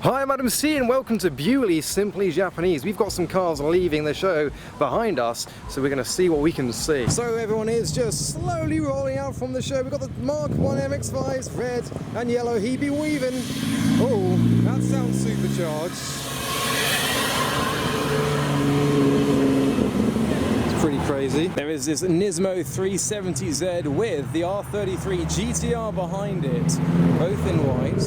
Hi, I'm Adam C and welcome to Beaulieu Simply Japanese. We've got some cars leaving the show behind us, so we're going to see what we can see. So everyone is just slowly rolling out from the show. We've got the Mark 1 MX-5s, red and yellow, he be weaving. Oh, that sounds supercharged. Pretty crazy. There is this Nismo 370Z with the R33 GTR behind it, both in white.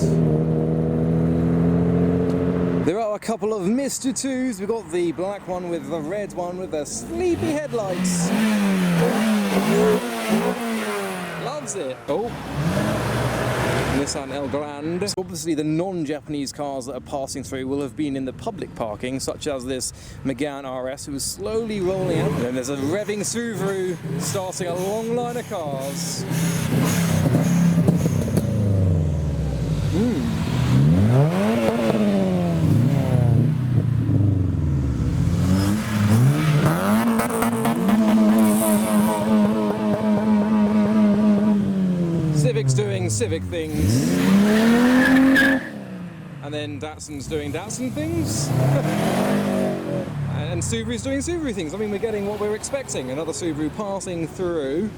There are a couple of Mr. 2s. We've got the black one with the red one with the sleepy headlights. Loves it. Oh. Nissan El Grande. Obviously the non-Japanese cars that are passing through will have been in the public parking, such as this Megane RS, who is slowly rolling out. And then there's a revving Subaru starting a long line of cars. Civic's doing Civic things, and then Datsun's doing Datsun things, and Subaru's doing Subaru things. I mean, we're getting what we're expecting. Another Subaru passing through.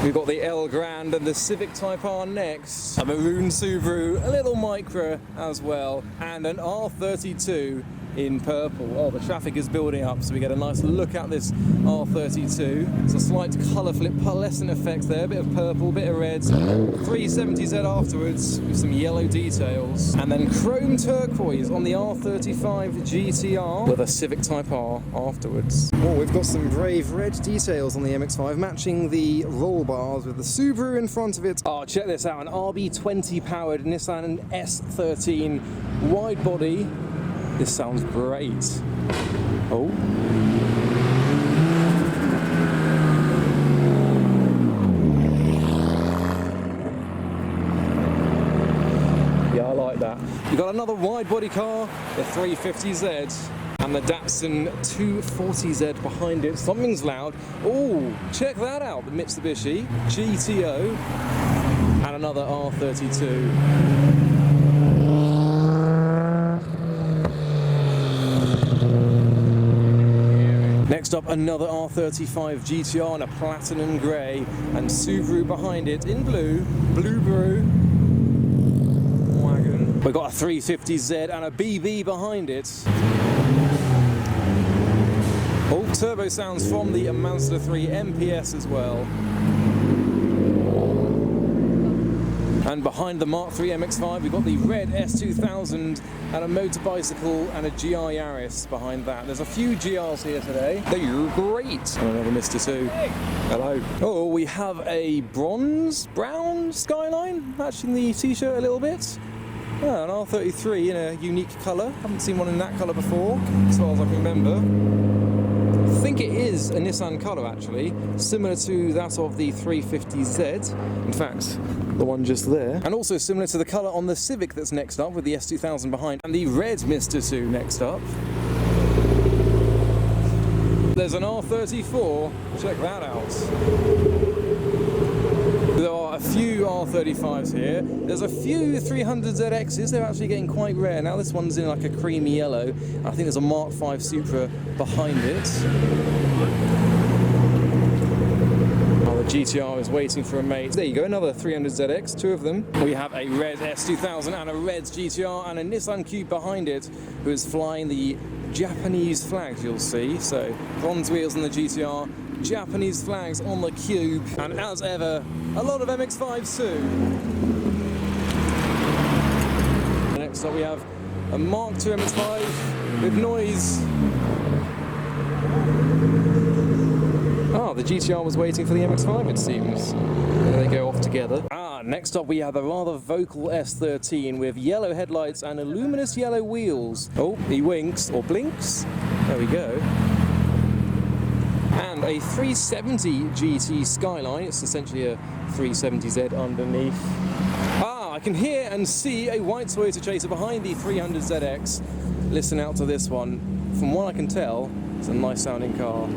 We've got the El Grande and the Civic Type R next. A maroon Subaru, a little Micra as well, and an R32 in purple. Oh, the traffic is building up, so we get a nice look at this R32. There's a slight colour flip, pearlescent effect there, a bit of purple, bit of red. 370Z afterwards with some yellow details. And then chrome turquoise on the R35 GTR with a Civic Type R afterwards. Oh, we've got some brave red details on the MX-5, matching the roll bars with the Subaru in front of it. Oh, check this out, an RB20 powered Nissan S13 wide body. This sounds great. Oh. Yeah, I like that. You've got another wide body car, the 350Z, and the Datsun 240Z behind it. Something's loud. Oh, check that out. The Mitsubishi GTO and another R32. Next up, another R35 GTR in a platinum grey, and Subaru behind it in blue, Blueberry wagon. We've got a 350Z and a BB behind it. All turbo sounds from the Mazda 3 MPS as well. And behind the Mark 3 MX-5, we've got the red S2000 and a motorbicycle and a GR Yaris behind that. There's a few GRs here today. They're great. And another Mr. 2. Hey. Hello. Oh, we have a brown Skyline, matching the t-shirt a little bit. Oh, an R33 in a unique colour. Haven't seen one in that colour before, as far as I can remember. I think it is a Nissan colour actually, similar to that of the 350Z. In fact, the one just there. And also similar to the colour on the Civic that's next up with the S2000 behind. And the red Mr. 2 next up. There's an R34, check that out. There are a few R35s here. There's a few 300ZXs, they're actually getting quite rare. Now this one's in like a creamy yellow. I think there's a Mark 5 Supra behind it. Oh, the GTR is waiting for a mate. There you go, another 300ZX, two of them. We have a red S2000 and a red GTR and a Nissan Cube behind it, who is flying the Japanese flags, you'll see. So, bronze wheels on the GTR, Japanese flags on the Cube, and as ever, a lot of MX-5s too. Next up we have a Mark II MX-5 with noise. Oh, the GTR was waiting for the MX-5 it seems. There they go off together. Next up we have a rather vocal S13 with yellow headlights and a luminous yellow wheels. Oh, he winks, or blinks. There we go. And a 370 Gt Skyline. It's essentially a 370Z underneath. I can hear and see a white Toyota Chaser behind the 300ZX. Listen out to this one. From what I can tell, it's a nice sounding car.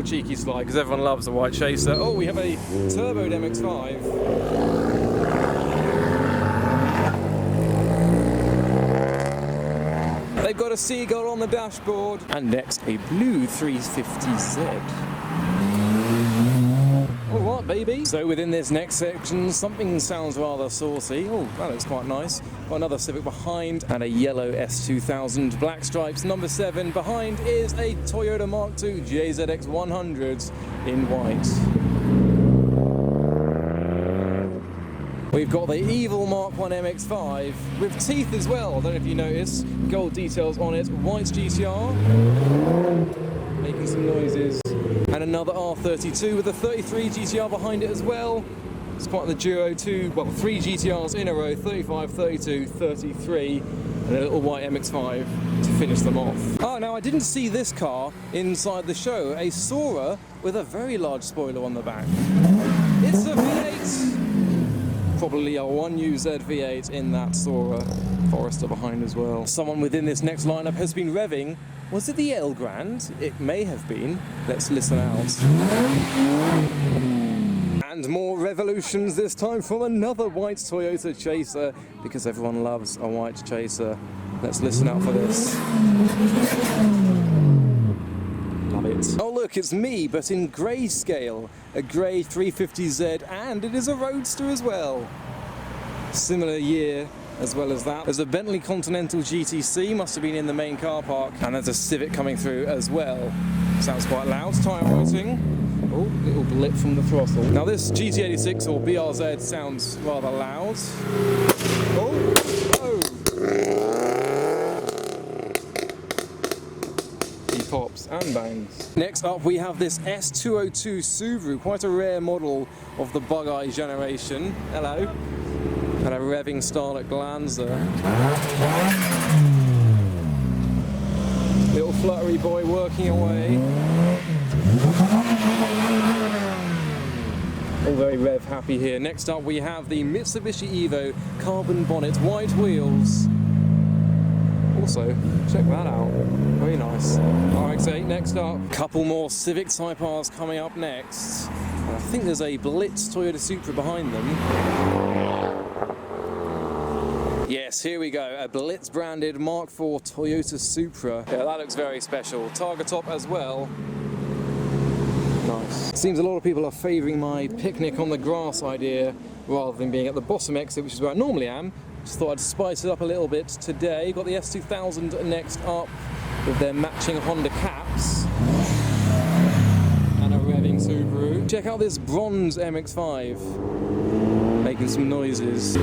cheeky slide because everyone loves the white Chaser. Oh, we have a turboed MX-5. They've got a seagull on the dashboard. And next, a blue 350Z. Alright, baby. So within this next section, something sounds rather saucy. Oh, that looks quite nice. Got another Civic behind and a yellow S2000 black stripes. Number 7 behind is a Toyota Mark II JZX 100 in white. We've got the evil Mark 1 MX-5 with teeth as well. I don't know if you notice. Gold details on it. White GTR. Making some noises. And another R32 with a 33 GTR behind it as well. It's quite the duo, 3 GTRs in a row, 35, 32, 33, and a little white MX-5 to finish them off. Oh, now I didn't see this car inside the show, a Sora with a very large spoiler on the back. It's a V8! Probably a 1UZ V8 in that Sora. Forester behind as well. Someone within this next lineup has been revving. Was it the El Grand? It may have been. Let's listen out. And more revolutions, this time from another white Toyota Chaser, because everyone loves a white Chaser. Let's listen out for this. Love it. Oh look, it's me, but in grayscale. A grey 350Z, and it is a roadster as well. Similar year as well as that. There's a Bentley Continental GTC, must have been in the main car park, and there's a Civic coming through as well. Sounds quite loud, tyre rotating. Oh, little blip from the throttle. Now this GT86 or BRZ sounds rather loud. Oh, oh! He pops and bangs. Next up we have this S202 Subaru, quite a rare model of the bug-eye generation. Hello. And a revving Starlet Glanzer. Little fluttery boy working away. All very rev happy here. Next up we have the Mitsubishi Evo carbon bonnet, white wheels. Also, check that out. Very nice. RX-8 next up. Couple more Civic Type Rs coming up next. And I think there's a Blitz Toyota Supra behind them. Yes, here we go, a Blitz branded Mark IV Toyota Supra. Yeah, that looks very special. Targa top as well. Nice. Seems a lot of people are favouring my picnic on the grass idea rather than being at the bottom exit, which is where I normally am. Just thought I'd spice it up a little bit today. Got the S2000 next up with their matching Honda caps. And a revving Subaru. Check out this bronze MX-5. Making some noises.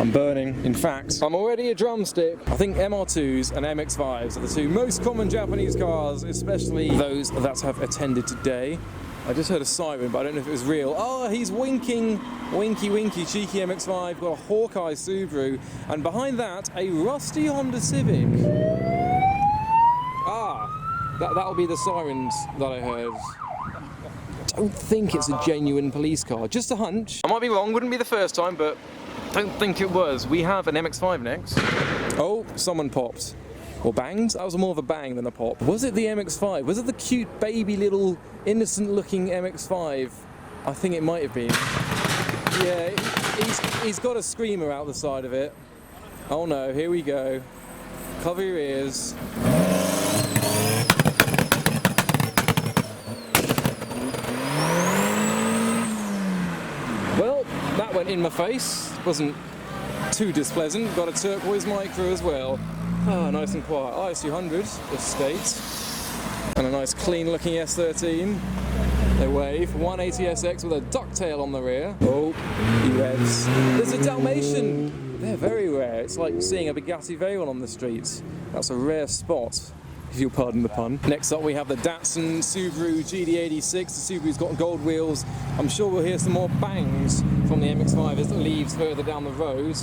I'm burning. In fact, I'm already a drumstick. I think MR2s and MX-5s are the two most common Japanese cars, especially those that have attended today. I just heard a siren, but I don't know if it was real. Oh, he's winking. Winky, winky, cheeky MX-5. Got a Hawkeye Subaru. And behind that, a rusty Honda Civic. Ah, that'll be the sirens that I heard. I don't think it's a genuine police car. Just a hunch. I might be wrong, wouldn't be the first time, but don't think it was. We have an MX-5 next. Oh, someone popped. Or banged? That was more of a bang than a pop. Was it the MX-5? Was it the cute baby little innocent looking MX-5? I think it might have been. Yeah, he's got a screamer out the side of it. Oh no, here we go. Cover your ears. Well, that went in my face. Wasn't too displeasant. Got a turquoise micro as well. Ah, nice and quiet. IS200 estate. And a nice clean looking S13. They wave. 180SX with a ducktail on the rear. Oh, he revs. There's a Dalmatian. They're very rare. It's like seeing a Bugatti Veyron on the streets. That's a rare spot, if you'll pardon the pun. Next up we have the Datsun Subaru GD86. The Subaru's got gold wheels. I'm sure we'll hear some more bangs from the MX-5 as it leaves further down the road.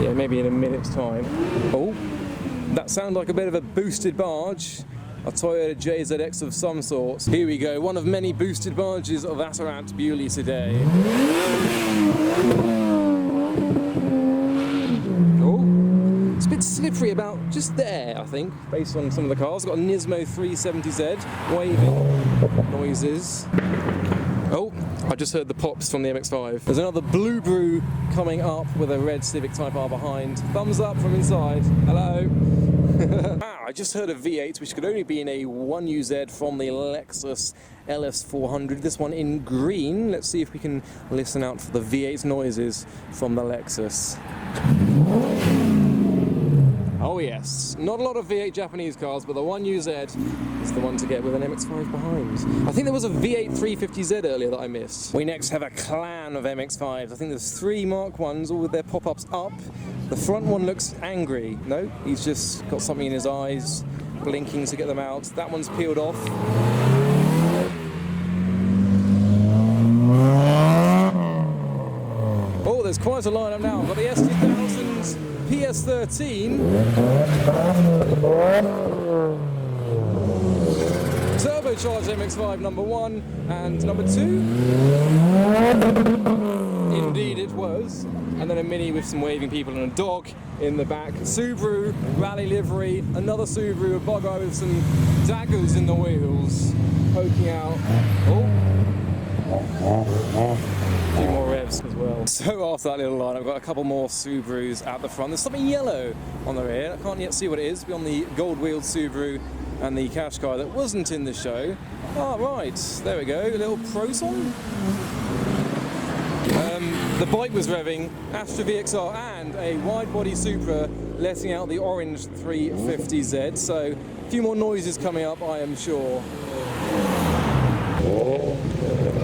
Yeah, maybe in a minute's time. Oh, that sounds like a bit of a boosted barge. A Toyota JZX of some sort. Here we go, one of many boosted barges of Atarat Beaulieu today. Oh, factory about just there, I think, based on some of the cars. Got a Nismo 370Z, waving noises. Oh, I just heard the pops from the MX-5. There's another Blue Brew coming up with a red Civic Type R behind. Thumbs up from inside. Hello. I just heard a V8 which could only be in a 1UZ from the Lexus LS400. This one in green. Let's see if we can listen out for the V8 noises from the Lexus. Oh yes, not a lot of V8 Japanese cars, but the 1UZ is the one to get with an MX-5 behind. I think there was a V8 350Z earlier that I missed. We next have a clan of MX-5s. I think there's 3 Mark 1s, all with their pop-ups up. The front one looks angry. No, he's just got something in his eyes, blinking to get them out. That one's peeled off. Oh, there's quite a lineup now. We've got the S2000 PS13, turbocharged MX-5 number 1 and number 2. Indeed it was. And then a Mini with some waving people and a dog in the back. Subaru rally livery, another Subaru, a bug eye with some daggers in the wheels, poking out. A few more revs as well. So after that little line, I've got a couple more Subarus at the front. There's something yellow on the rear. I can't yet see what it is beyond the gold-wheeled Subaru and the Qashqai that wasn't in the show. Ah, right, there we go, a little Proton. The bike was revving, Astra VXR and a wide-body Supra letting out the orange 350Z. So a few more noises coming up, I am sure.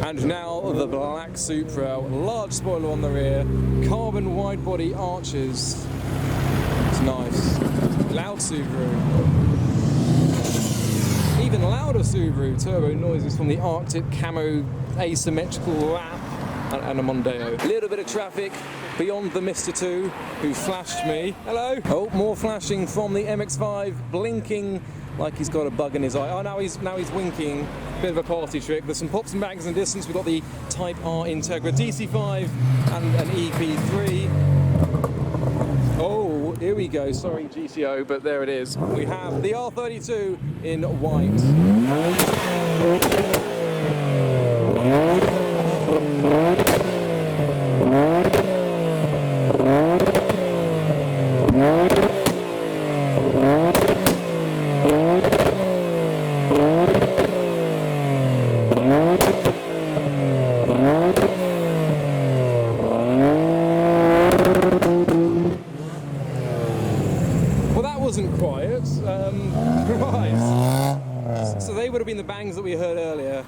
And now the black Supra, large spoiler on the rear, carbon wide-body arches. It's nice. Loud Subaru. Even louder Subaru, turbo noises from the Arctic camo asymmetrical wrap and a Mondeo. A little bit of traffic beyond the Mr. 2 who flashed me. Hello. Oh, more flashing from the MX-5, blinking like he's got a bug in his eye. Oh, now he's winking. Bit of a party trick. There's some pops and bangs in the distance. We've got the Type R Integra DC5 and an EP3. Oh, here we go. Sorry, GTO, but there it is. We have the R32 in white. Right. So they would have been the bangs that we heard earlier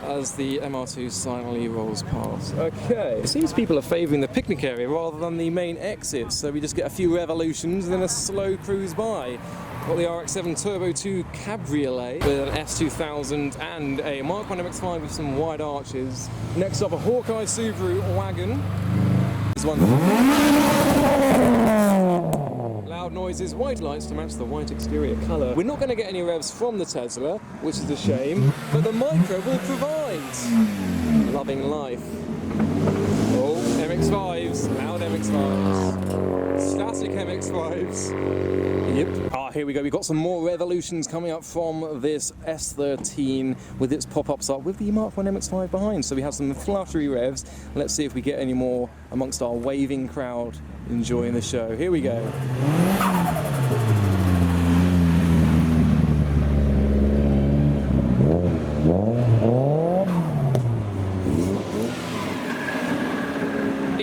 as the MR2 silently rolls past. Okay. It seems people are favouring the picnic area rather than the main exit, so we just get a few revolutions and then a slow cruise by. Got the RX-7 Turbo 2 Cabriolet with an S2000 and a Mark 1 MX-5 with some wide arches. Next up, a Hawkeye Subaru wagon. This one. Loud noises, white lights to match the white exterior colour. We're not going to get any revs from the Tesla, which is a shame, but the Micro will provide. Loving life. Oh, MX-5s, loud MX-5s. Static MX-5s. Yep. Ah, here we go. We've got some more revolutions coming up from this S13 with its pop-ups up with the Mark 1 MX-5 behind. So we have some fluttery revs. Let's see if we get any more amongst our waving crowd enjoying the show. Here we go.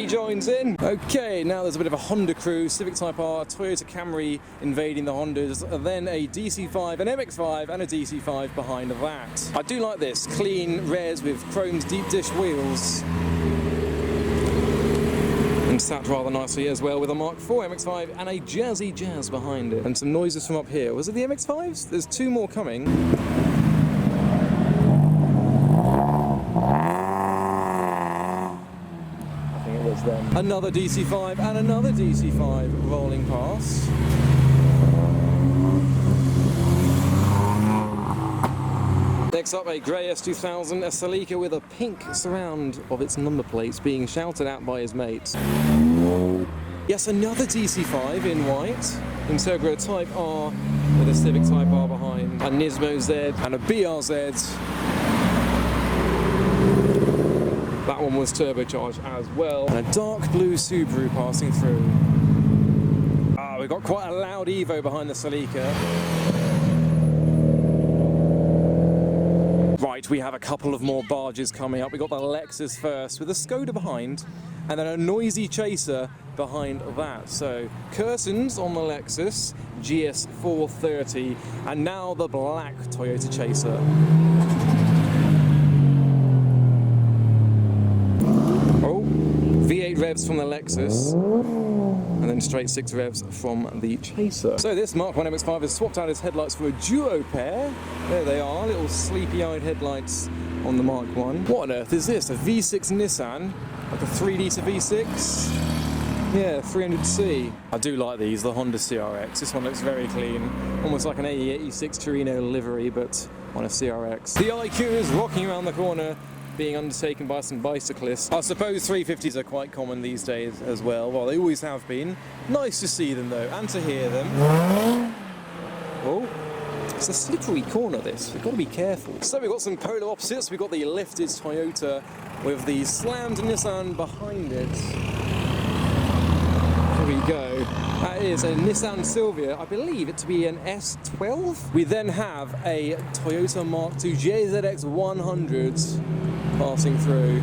Joins in. Okay, now there's a bit of a Honda crew, Civic Type R, Toyota Camry invading the Hondas, then a DC5, an MX-5 and a DC5 behind that. I do like this, clean res with chromed deep dish wheels. And sat rather nicely as well with a Mark IV MX-5 and a Jazzy Jazz behind it. And some noises from up here. Was it the MX-5s? There's 2 more coming. Them. Another DC5 and another DC5 rolling past. Next up, a grey S2000, a Celica with a pink surround of its number plates being shouted at by his mates. Yes, another DC5 in white. Integra Type R with a Civic Type R behind. A Nismo Z and a BRZ. That one was turbocharged as well. And a dark blue Subaru passing through. We've got quite a loud Evo behind the Celica. Right, we have a couple of more barges coming up. We've got the Lexus first with a Skoda behind, and then a noisy chaser behind that. So, curtains on the Lexus, GS430, and now the black Toyota Chaser. Oh, V8 revs from the Lexus, and then straight 6 revs from the Chaser. So this Mark 1 MX-5 has swapped out its headlights for a duo pair. There they are, little sleepy-eyed headlights on the Mark 1. What on earth is this? A V6 Nissan? Like a 3-litre V6? Yeah, 300C. I do like these, the Honda CRX. This one looks very clean. Almost like an AE86 Torino livery, but on a CRX. The IQ is rocking around the corner, being undertaken by some bicyclists. I suppose 350s are quite common these days as well. Well, they always have been. Nice to see them though, and to hear them. Oh, it's a slippery corner this. We've got to be careful. So we've got some polar opposites. We've got the lifted Toyota with the slammed Nissan behind it. Here we go. That is a Nissan Silvia, I believe it to be an S12. We then have a Toyota Mark II JZX 100 passing through.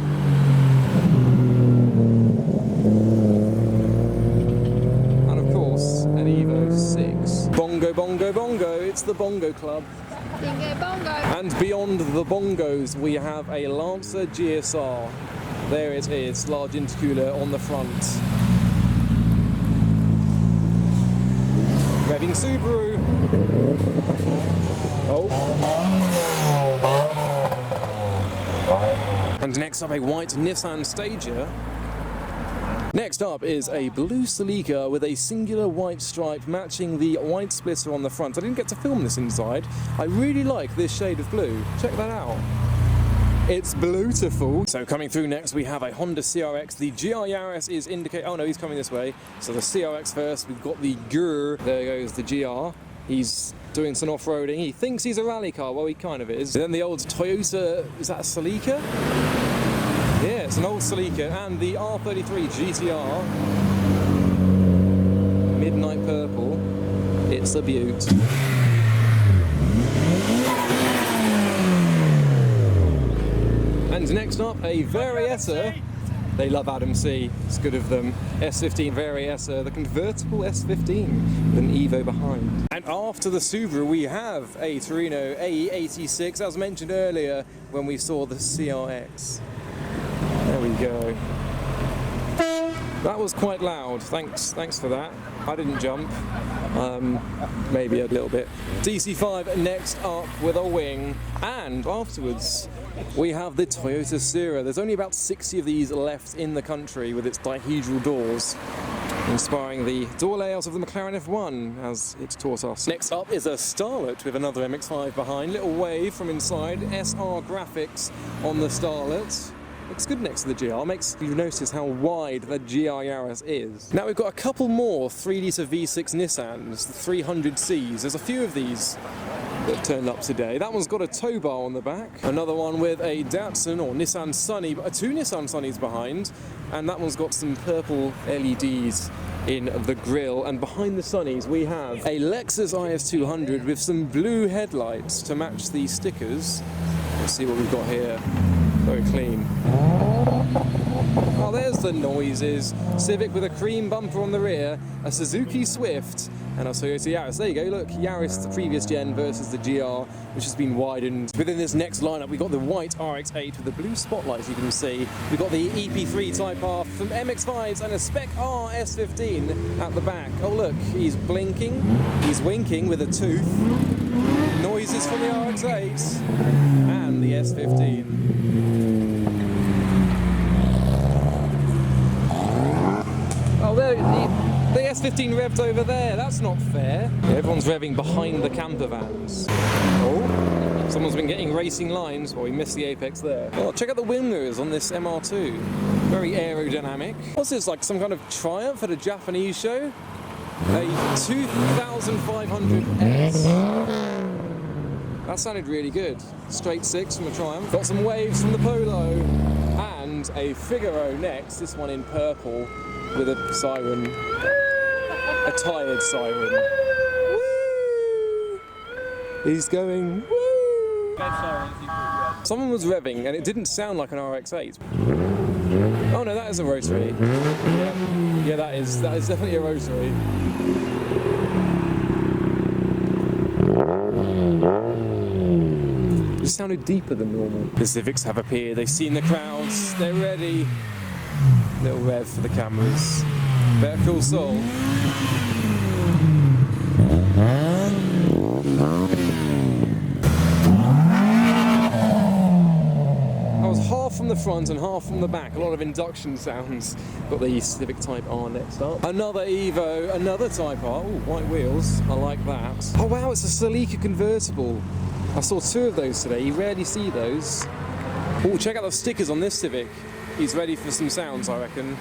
And of course, an Evo 6. Bongo, bongo, bongo, it's the Bongo Club. Bingo bongo. And beyond the bongos, we have a Lancer GSR. There it is, large intercooler on the front. Revving Subaru. Oh. And next up, a white Nissan Stager. Next up is a blue Celica with a singular white stripe matching the white splitter on the front. I didn't get to film this inside. I really like this shade of blue. Check that out. It's beautiful. So coming through next, we have a Honda CRX. The GR Yaris is indicated. Oh no, he's coming this way. So the CRX first. We've got the GR. There goes the GR. He's doing some off-roading. He thinks he's a rally car. Well, he kind of is. And then the old Toyota. Is that a Celica? Yeah, it's an old Celica. And the R33 GTR. Midnight purple. It's a beaut. And next up, a Varietta. They love Adam C. It's good of them. S15 Varietta, the convertible S15 with an Evo behind. And after the Subaru, we have a Torino AE86, as mentioned earlier when we saw the CRX. There we go. That was quite loud. Thanks for that. I didn't jump. Maybe a little bit. DC5 next up with a wing, and afterwards we have the Toyota Sura. There's only about 60 of these left in the country with its dihedral doors, inspiring the door layout of the McLaren F1 as it's taught us. Next up is a Starlet with another MX-5 behind. Little wave from inside. SR graphics on the Starlet. Looks good next to the GR, makes you notice how wide the GR Yaris is. Now we've got a couple more 3-litre V6 Nissans, the 300Cs. There's a few of these that turned up today. That one's got a tow bar on the back. Another one with a Datsun or Nissan Sunny, but 2 Nissan Sunnies behind. And that one's got some purple LEDs in the grille. And behind the Sunnies we have a Lexus IS200 with some blue headlights to match the stickers. Let's see what we've got here. Very clean. Oh, there's the noises. Civic with a cream bumper on the rear, a Suzuki Swift, and a Toyota Yaris. There you go, look, Yaris, the previous gen versus the GR, which has been widened. Within this next lineup, we've got the white RX-8 with the blue spotlights, you can see. We've got the EP3 Type R from MX-5s and a Spec R S15 at the back. Oh look, he's blinking, he's winking with a tooth. Noises from the RX-8 and the S15. Oh, there, the S15 revved over there. That's not fair. Everyone's revving behind the camper vans. Oh. Someone's been getting racing lines. Well, we missed the apex there. Oh, check out the wing mirrors on this MR2. Very aerodynamic. What's this, like some kind of triumph at a Japanese show? A 2500S. That sounded really good. Straight 6 from a Triumph. Got some waves from the Polo. And a Figaro next, this one in purple with a siren. A tired siren. Woo! He's going, woo! Someone was revving and it didn't sound like an RX-8. Oh no, that is a rotary. Yeah, that is definitely a rotary. It sounded deeper than normal. The Civics have appeared, they've seen the crowds, they're ready. Little rev for the cameras. Better Call Saul. I was half from the front and half from the back, a lot of induction sounds. Got the Civic Type R next up. Another Evo, another Type R. Ooh, white wheels, I like that. Oh wow, it's a Celica convertible. I saw 2 of those today, you rarely see those. Oh, check out the stickers on this Civic. He's ready for some sounds, I reckon.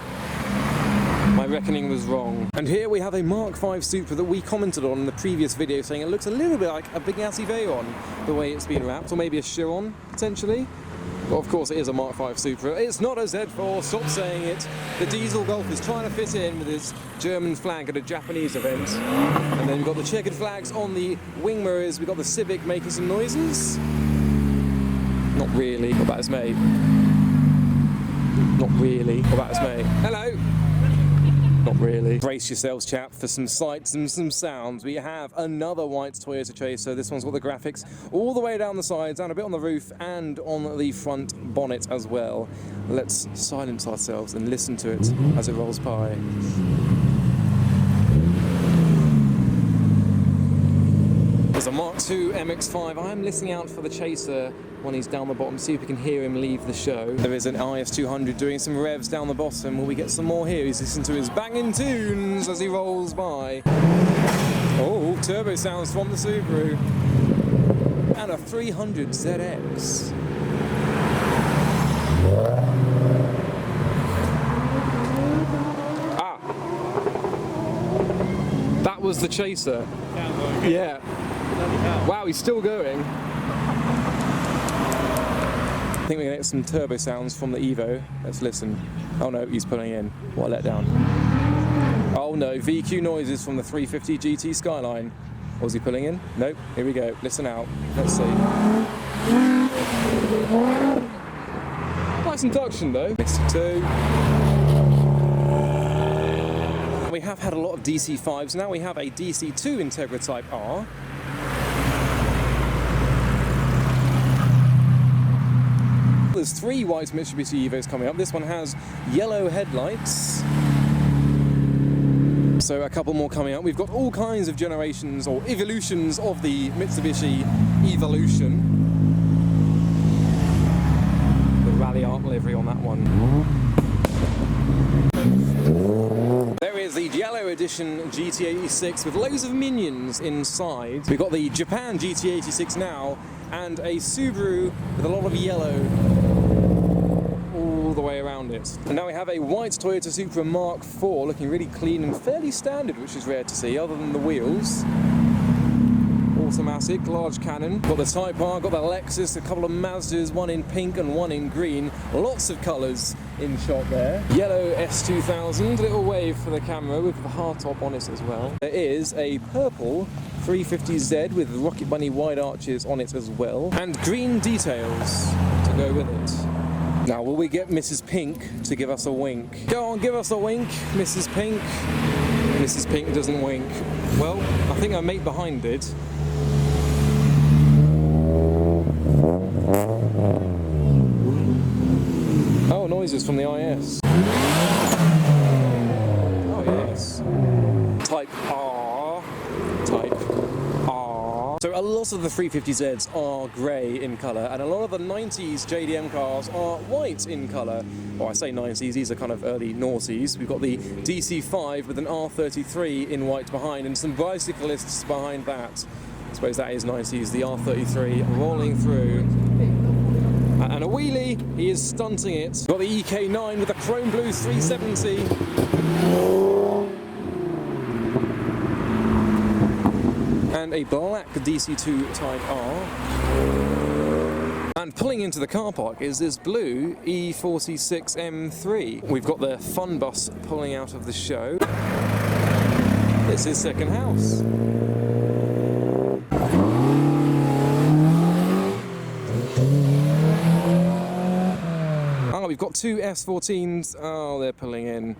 My reckoning was wrong. And here we have a Mark V Supra that we commented on in the previous video, saying it looks a little bit like a Bugatti Veyron, the way it's been wrapped, or maybe a Chiron, potentially. But of course it is a Mark V Supra. It's not a Z4, stop saying it. The diesel Golf is trying to fit in with his German flag at a Japanese event. And then we've got the checkered flags on the wing mirrors. We've got the Civic making some noises. Not really. What about his mate? Not really. What about his mate? Hello! Not really. Brace yourselves, chap, for some sights and some sounds. We have another white Toyota Chaser. This one's got the graphics all the way down the sides and a bit on the roof and on the front bonnet as well. Let's silence ourselves and listen to it as it rolls by. There's a Mark II MX-5. I'm listening out for the Chaser when he's down the bottom, see if we can hear him leave the show. There is an IS200 doing some revs down the bottom. Will we get some more here? He's listening to his banging tunes as he rolls by. Oh, turbo sounds from the Subaru. And a 300 ZX. Ah! That was the Chaser. Yeah. Wow, he's still going. I think we're going to get some turbo sounds from the Evo. Let's listen. Oh no, he's pulling in. What a letdown. Oh no, VQ noises from the 350 Gt Skyline. Was he pulling in? Nope. Here we go. Listen out. Let's see. Nice induction though. Missed 2. We have had a lot of DC5s. Now we have a DC2 Integra Type R. There's 3 white Mitsubishi Evos coming up. This one has yellow headlights. So a couple more coming up. We've got all kinds of generations or evolutions of the Mitsubishi Evolution. The rally art livery on that one. There is the yellow edition GT86 with loads of minions inside. We've got the Japan GT86 now and a Subaru with a lot of yellow all the way around it. And now we have a white Toyota Supra Mark IV looking really clean and fairly standard, which is rare to see other than the wheels. Automatic, large cannon. Got the Type R, got the Lexus, a couple of Mazdas, one in pink and one in green. Lots of colours in shot there. Yellow S2000, little wave for the camera with the hardtop on it as well. There is a purple 350Z with Rocket Bunny wide arches on it as well. And green details to go with it. Now, will we get Mrs. Pink to give us a wink? Go on, give us a wink, Mrs. Pink. Mrs. Pink doesn't wink. Well, I think our mate behind did. Oh, noises from the IS. Oh, yes. Type R. Type R. So a lot of the 350Zs are grey in colour, and a lot of the 90s JDM cars are white in colour. Well, I say 90s, these are kind of early noughties. We've got the DC5 with an R33 in white behind, and some bicyclists behind that. I suppose that is nice to use the R33 rolling through. And a wheelie, he is stunting it. Got the EK9 with a chrome blue 370. And a black DC2 Type R. And pulling into the car park is this blue E46 M3. We've got the fun bus pulling out of the show. It's his second house. Oh, we've got two S14s. Oh, they're pulling in.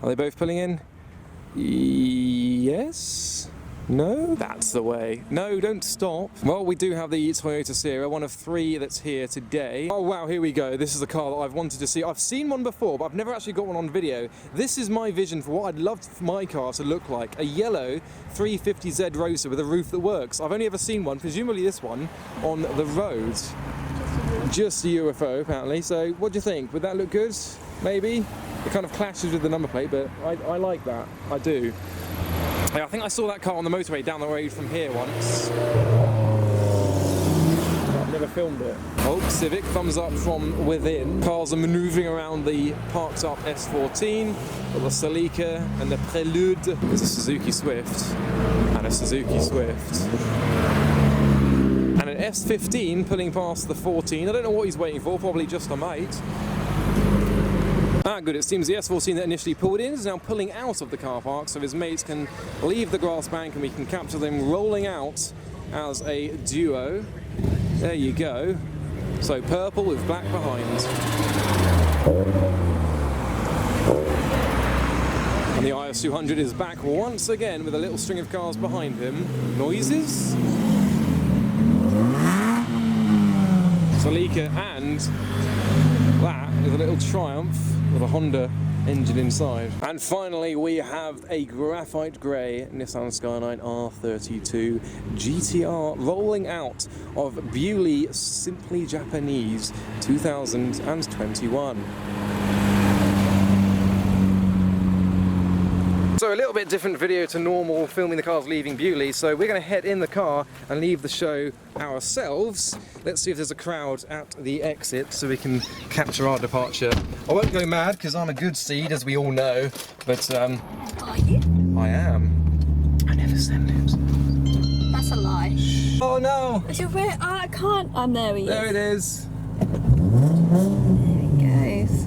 Are they both pulling in? Yes? No? That's the way. No, don't stop. Well, we do have the Toyota Sierra, one of three that's here today. Oh wow, here we go. This is a car that I've wanted to see. I've seen one before, but I've never actually got one on video. This is my vision for what I'd love for my car to look like. A yellow 350Z Roadster with a roof that works. I've only ever seen one, presumably this one, on the road. Just a UFO, apparently. So, what do you think? Would that look good? Maybe? It kind of clashes with the number plate, but I like that. I do. I think I saw that car on the motorway down the road from here once. I've never filmed it. Oh, Civic, thumbs up from within. Cars are manoeuvring around the parked up S14, the Celica and the Prelude. There's a Suzuki Swift and a Suzuki Swift. And an S15 pulling past the 14. I don't know what he's waiting for, probably just a mate. Ah, good, it seems the S14 that initially pulled in is now pulling out of the car park so his mates can leave the grass bank and we can capture them rolling out as a duo. There you go. So purple with black behind. And the IS200 is back once again with a little string of cars behind him. Noises? Celica and that is a little Triumph with a Honda engine inside. And finally we have a graphite grey Nissan Skyline R32 GTR rolling out of Beaulieu Simply Japanese 2021. So a little bit different video to normal filming the cars leaving Beaulieu, so we're going to head in the car and leave the show ourselves. Let's see if there's a crowd at the exit so we can capture our departure. I won't go mad because I'm a good seed, as we all know, but Are you? I am. I never send it. That's a lie. Oh no! I can't. There he is. There it is. There he goes.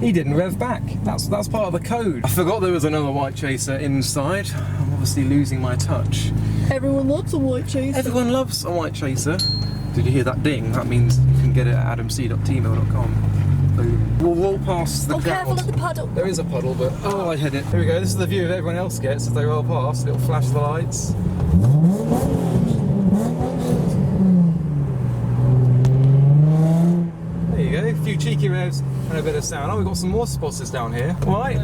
He didn't rev back. That's part of the code. I forgot there was another white chaser inside. I'm obviously losing my touch. Everyone loves a white chaser. Everyone loves a white chaser. Did you hear that ding? That means you can get it at adamc.tmail.com. Boom. We'll roll past the crowd. Careful of the puddle. There is a puddle, but oh, I hit it. Here we go. This is the view that everyone else gets as they roll past. Little flash of the lights. There you go. A few cheeky revs and a bit of sound. Oh, we've got some more spotters down here. Right.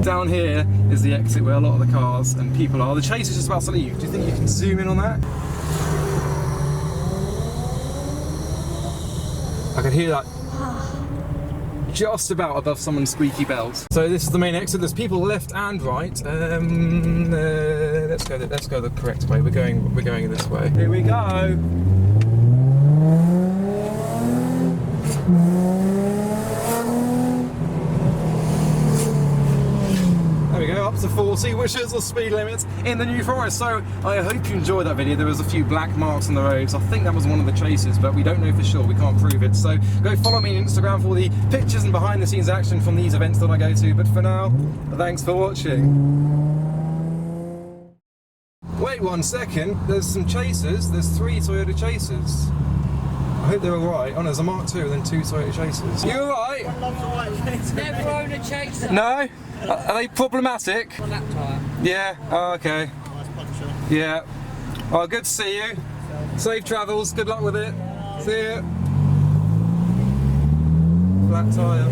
Down here is the exit where a lot of the cars and people are. The chase is just about to leave. Do you think you can zoom in on that? I can hear that just about above someone's squeaky belt. So this is the main exit. There's people left and right. Let's go the correct way. We're going this way. Here we go. There we go, up to 40, which is the speed limit in the New Forest. So I hope you enjoyed that video. There was a few black marks on the roads. I think that was one of the chases, but we don't know for sure. We can't prove it. So go follow me on Instagram for all the pictures and behind the scenes action from these events that I go to. But for now, thanks for watching. Wait 1 second, there's some chasers. There's 3 Toyota chasers. I hope they're alright. Oh no, there's a Mark II and then 2 Toyota chasers. You alright? Never owned a chaser. No? Are they problematic? On that tyre. Yeah, oh, okay. Yeah. Oh, good to see you. Safe travels, good luck with it. See you. Flat tyre.